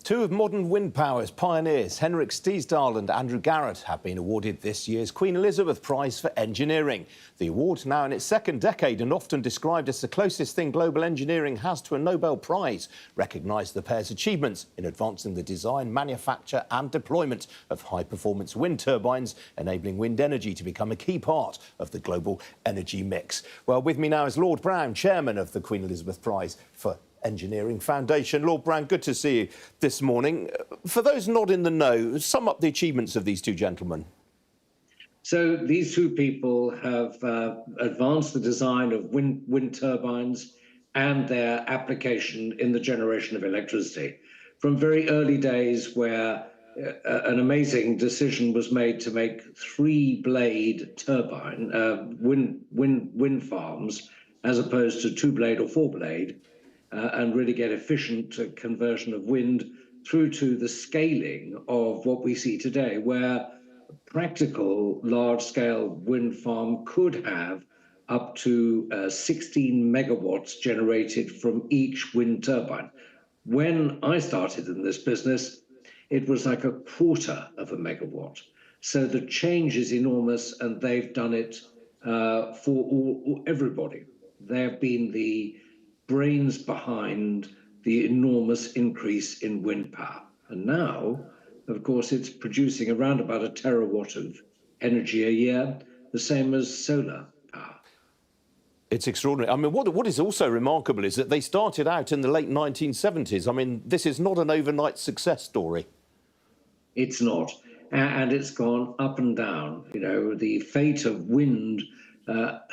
Two of modern wind power's pioneers, Henrik Stiesdal and Andrew Garrett, have been awarded this year's Queen Elizabeth Prize for Engineering. The award, now in its second decade and often described as the closest thing global engineering has to a Nobel Prize, recognised the pair's achievements in advancing the design, manufacture and deployment of high-performance wind turbines, enabling wind energy to become a key part of the global energy mix. Well, with me now is Lord Browne, chairman of the Queen Elizabeth Prize for Engineering Foundation. Lord Browne, good to see you this morning. For those not in the know, sum up the achievements of these two gentlemen. So these two people have advanced the design of wind turbines and their application in the generation of electricity. From very early days where an amazing decision was made to make three-blade turbine wind farms as opposed to two-blade or four-blade, and really get efficient conversion of wind through to the scaling of what we see today, where a practical large-scale wind farm could have up to 16 megawatts generated from each wind turbine. When I started in this business, it was like a quarter of a megawatt. So the change is enormous, and they've done it for everybody. They have been the brains behind the enormous increase in wind power. And now, of course, it's producing around about a terawatt of energy a year, the same as solar power. It's extraordinary. I mean, what is also remarkable is that they started out in the late 1970s. I mean, this is not an overnight success story. It's not. And it's gone up and down. You know, the fate of wind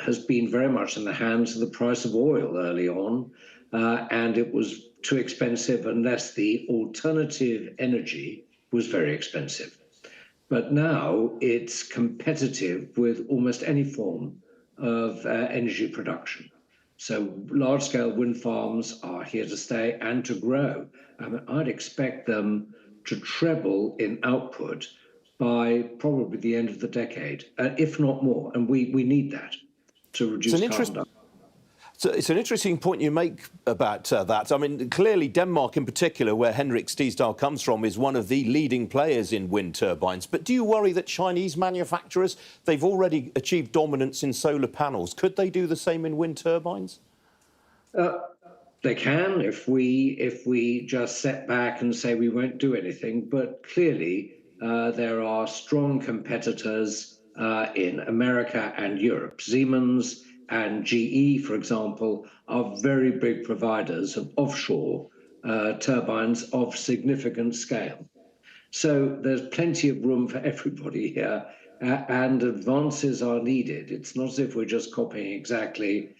has been very much in the hands of the price of oil early on, and it was too expensive unless the alternative energy was very expensive. But now it's competitive with almost any form of energy production. So large-scale wind farms are here to stay and to grow. I mean, I'd expect them to treble in output by probably the end of the decade, if not more. And we need that to reduce carbon dioxide. So it's an interesting point you make about that. I mean, clearly Denmark in particular, where Henrik Stiesdal comes from, is one of the leading players in wind turbines. But do you worry that Chinese manufacturers, they've already achieved dominance in solar panels? Could they do the same in wind turbines? They can if we just sit back and say we won't do anything. But clearly, there are strong competitors in America and Europe. Siemens and GE, for example, are very big providers of offshore turbines of significant scale. So there's plenty of room for everybody here, and advances are needed. It's not as if we're just copying exactly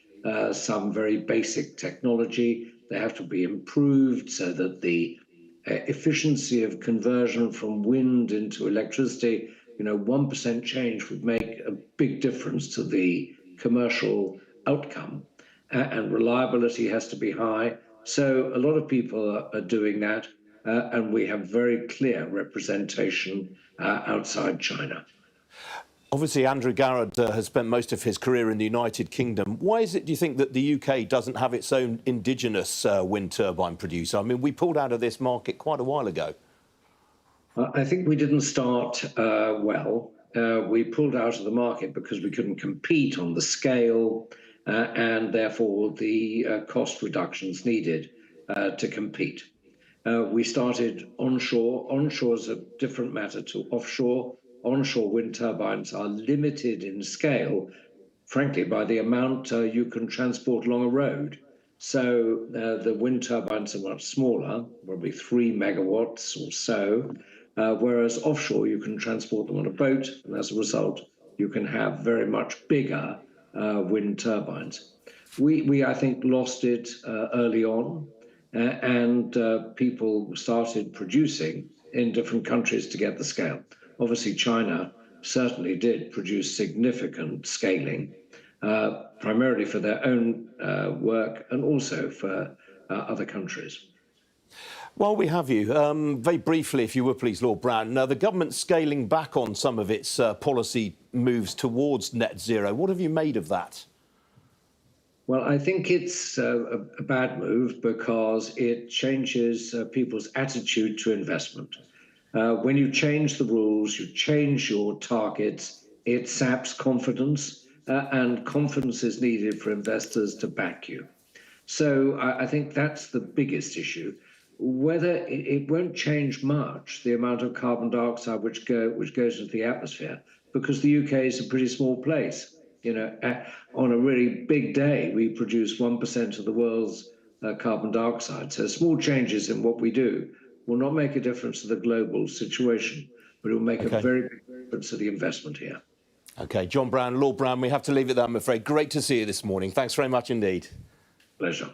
some very basic technology. They have to be improved so that the efficiency of conversion from wind into electricity, 1% change would make a big difference to the commercial outcome, and reliability has to be high. So a lot of people are doing that, and we have very clear representation outside China. Obviously, Andrew Garrett has spent most of his career in the United Kingdom. Why is it, do you think, that the UK doesn't have its own indigenous wind turbine producer? I mean, we pulled out of this market quite a while ago. I think we didn't start well. We pulled out of the market because we couldn't compete on the scale and therefore the cost reductions needed to compete. We started onshore. Onshore is a different matter to offshore. Onshore wind turbines are limited in scale, frankly, by the amount you can transport along a road. So the wind turbines are much smaller, probably 3 megawatts or so, whereas offshore you can transport them on a boat, and as a result, you can have very much bigger wind turbines. We I think, lost it early on, and people started producing in different countries to get the scale. Obviously, China certainly did produce significant scaling, primarily for their own work and also for other countries. While we have you, very briefly, if you would please, Lord Browne, the government's scaling back on some of its policy moves towards net zero. What have you made of that? Well, I think it's a bad move because it changes people's attitude to investment. When you change the rules, you change your targets, it saps confidence, and confidence is needed for investors to back you. So I think that's the biggest issue. Whether it won't change much, the amount of carbon dioxide which goes into the atmosphere, because the UK is a pretty small place. You know, on a really big day, we produce 1% of the world's carbon dioxide. So small changes in what we do will not make a difference to the global situation, but it will make a very big difference to the investment here. OK, John Browne, Lord Browne, we have to leave it there, I'm afraid. Great to see you this morning. Thanks very much indeed. Pleasure.